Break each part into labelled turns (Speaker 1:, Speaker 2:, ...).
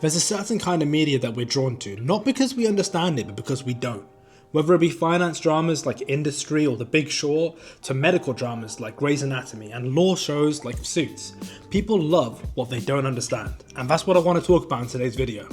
Speaker 1: There's a certain kind of media that we're drawn to, not because we understand it, but because we don't. Whether it be finance dramas like Industry or The Big Short, to medical dramas like Grey's Anatomy and law shows like Suits, people love what they don't understand, and that's what I want to talk about in today's video.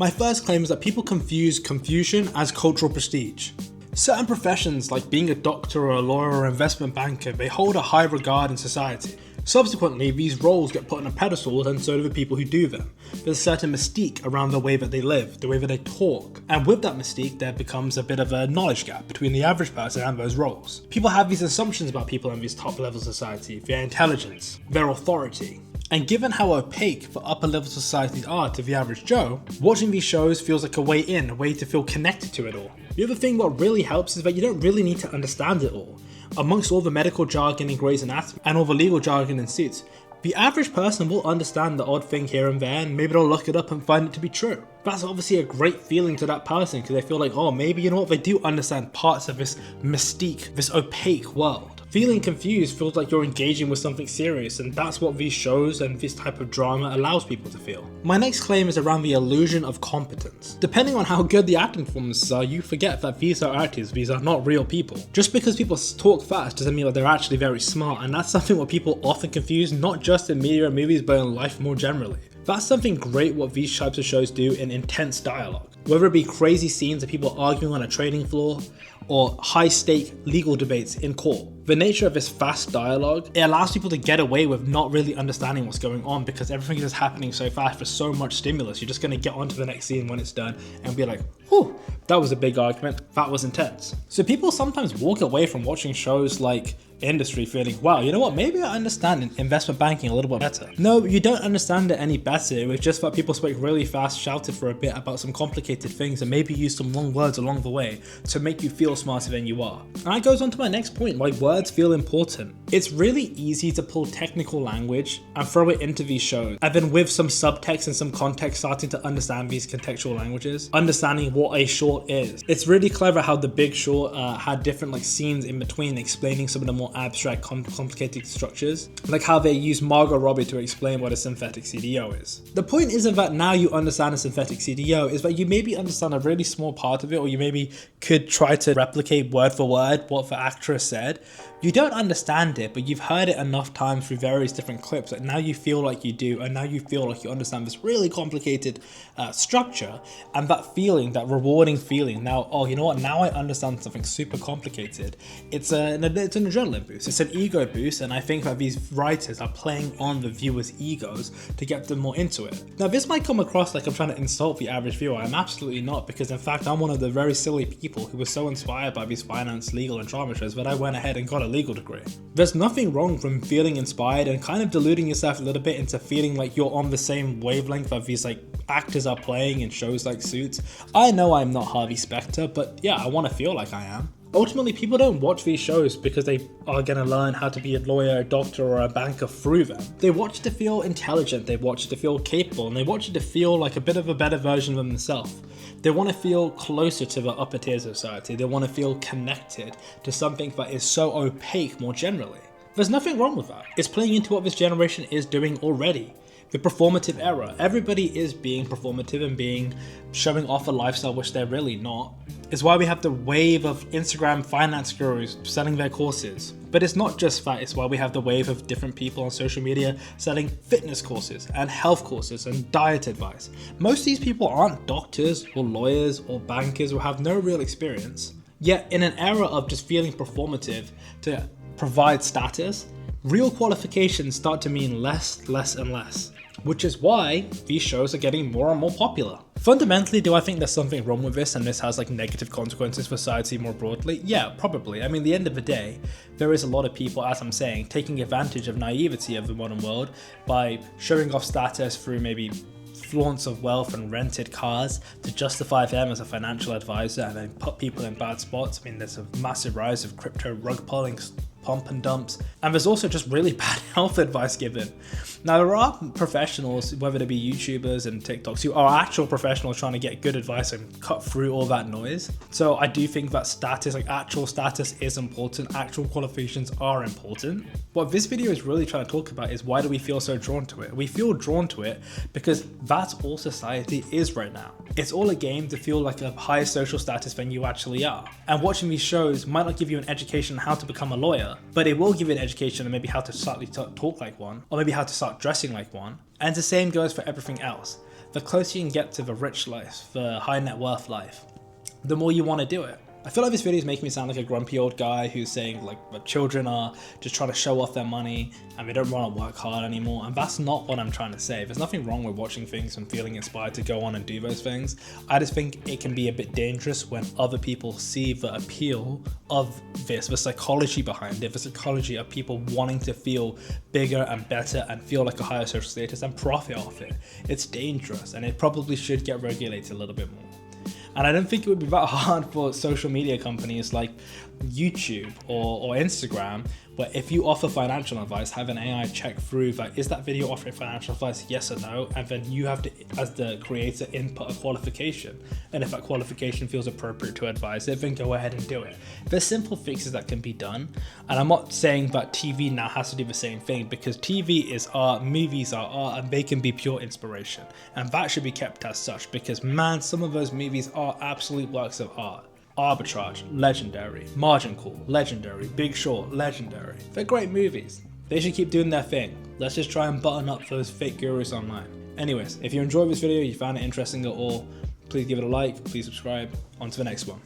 Speaker 1: My first claim is that people confuse confusion as cultural prestige. Certain professions like being a doctor or a lawyer or an investment banker, they hold a high regard in society. Subsequently, these roles get put on a pedestal, and so do the people who do them. There's a certain mystique around the way that they live, the way that they talk, and with that mystique there becomes a bit of a knowledge gap between the average person and those roles. People have these assumptions about people in these top levels of society, their intelligence, their authority. And given how opaque the upper levels of society are to the average Joe, watching these shows feels like a way in, a way to feel connected to it all. The other thing what really helps is that you don't really need to understand it all. Amongst all the medical jargon in Grey's Anatomy and all the legal jargon in Suits, the average person will understand the odd thing here and there, and maybe they'll look it up and find it to be true. That's obviously a great feeling to that person because they feel like, oh, maybe you know what, they do understand parts of this mystique, this opaque world. Feeling confused feels like you're engaging with something serious, and that's what these shows and this type of drama allows people to feel. My next claim is around the illusion of competence. Depending on how good the acting performances are, you forget that these are actors, these are not real people. Just because people talk fast doesn't mean that they're actually very smart, and that's something what people often confuse, not just in media and movies, but in life more generally. That's something great what these types of shows do in intense dialogue. Whether it be crazy scenes of people arguing on a trading floor, or high-stake legal debates in court. The nature of this fast dialogue, it allows people to get away with not really understanding what's going on because everything is happening so fast for so much stimulus. You're just going to get onto the next scene when it's done and be like, whew, that was a big argument, that was intense. So people sometimes walk away from watching shows like Industry feeling, wow, you know what, maybe I understand investment banking a little bit better. No, you don't understand it any better. It was just that people spoke really fast, shouted for a bit about some complicated things, and maybe used some long words along the way to make you feel smarter than you are. And that goes on to my next point, why words feel important. It's really easy to pull technical language and throw it into these shows, and then with some subtext and some context starting to understand these contextual languages, understanding what a short is. It's really clever how The Big Short had different scenes in between explaining some of the more abstract, complicated structures, like how they use Margot Robbie to explain what a synthetic CDO is. The point isn't that now you understand a synthetic CDO, is that you maybe understand a really small part of it, or you maybe could try to replicate word for word what the actress said. You don't understand it, but you've heard it enough times through various different clips that now you feel like you do, and now you feel like you understand this really complicated structure, and that feeling, that rewarding feeling, now, oh, you know what, now I understand something super complicated. It's an adrenaline boost, it's an ego boost, and I think that these writers are playing on the viewers' egos to get them more into it. Now, this might come across like I'm trying to insult the average viewer. I'm absolutely not, because in fact, I'm one of the very silly people who was so inspired by these finance, legal, and drama shows that I went ahead and got a legal degree. There's nothing wrong from feeling inspired and kind of deluding yourself a little bit into feeling like you're on the same wavelength that these actors are playing in shows like Suits. I know I'm not Harvey Specter, but yeah, I want to feel like I am. Ultimately, people don't watch these shows because they are going to learn how to be a lawyer, a doctor, or a banker through them. They watch it to feel intelligent, they watch it to feel capable, and they watch it to feel like a bit of a better version of themselves. They want to feel closer to the upper tiers of society. They want to feel connected to something that is so opaque more generally. There's nothing wrong with that. It's playing into what this generation is doing already. The performative era. Everybody is being performative and showing off a lifestyle which they're really not. It's why we have the wave of Instagram finance gurus selling their courses. But it's not just that, it's why we have the wave of different people on social media selling fitness courses and health courses and diet advice. Most of these people aren't doctors or lawyers or bankers or have no real experience. Yet in an era of just feeling performative to provide status, real qualifications start to mean less and less. Which is why these shows are getting more and more popular. Fundamentally, do I think there's something wrong with this and this has negative consequences for society more broadly? Yeah, probably. I mean, at the end of the day, there is a lot of people, as I'm saying, taking advantage of naivety of the modern world by showing off status through maybe flaunts of wealth and rented cars to justify them as a financial advisor and then put people in bad spots. I mean, there's a massive rise of crypto rug pulling pump and dumps, and there's also just really bad health advice given. Now, there are professionals, whether they be YouTubers and TikToks, who are actual professionals trying to get good advice and cut through all that noise. So I do think that status, like actual status, is important. Actual qualifications are important. What this video is really trying to talk about is, why do we feel so drawn to it? We feel drawn to it because that's all society is right now. It's all a game to feel like a higher social status than you actually are. And watching these shows might not give you an education on how to become a lawyer, but it will give you an education on maybe how to slightly talk like one, or maybe how to start dressing like one. And the same goes for everything else. The closer you can get to the rich life, the high net worth life, the more you want to do it. I feel like this video is making me sound like a grumpy old guy who's saying like the children are just trying to show off their money and they don't want to work hard anymore, and that's not what I'm trying to say. There's nothing wrong with watching things and feeling inspired to go on and do those things. I just think it can be a bit dangerous when other people see the appeal of this, the psychology behind it, the psychology of people wanting to feel bigger and better and feel like a higher social status and profit off it. It's dangerous, and it probably should get regulated a little bit more. And I don't think it would be that hard for social media companies like YouTube or Instagram, where if you offer financial advice, have an AI check through that, is that video offering financial advice, yes or no? And then you have to, as the creator, input a qualification. And if that qualification feels appropriate to advise it, then go ahead and do it. There's simple fixes that can be done. And I'm not saying that TV now has to do the same thing, because TV is art, movies are art, and they can be pure inspiration. And that should be kept as such, because man, some of those movies are absolute works of art. Arbitrage, legendary. Margin Call, legendary. Big Short, legendary. They're great movies. They should keep doing their thing. Let's just try and button up those fake gurus online. Anyways, if you enjoyed this video, you found it interesting at all, please give it a like, please subscribe. On to the next one.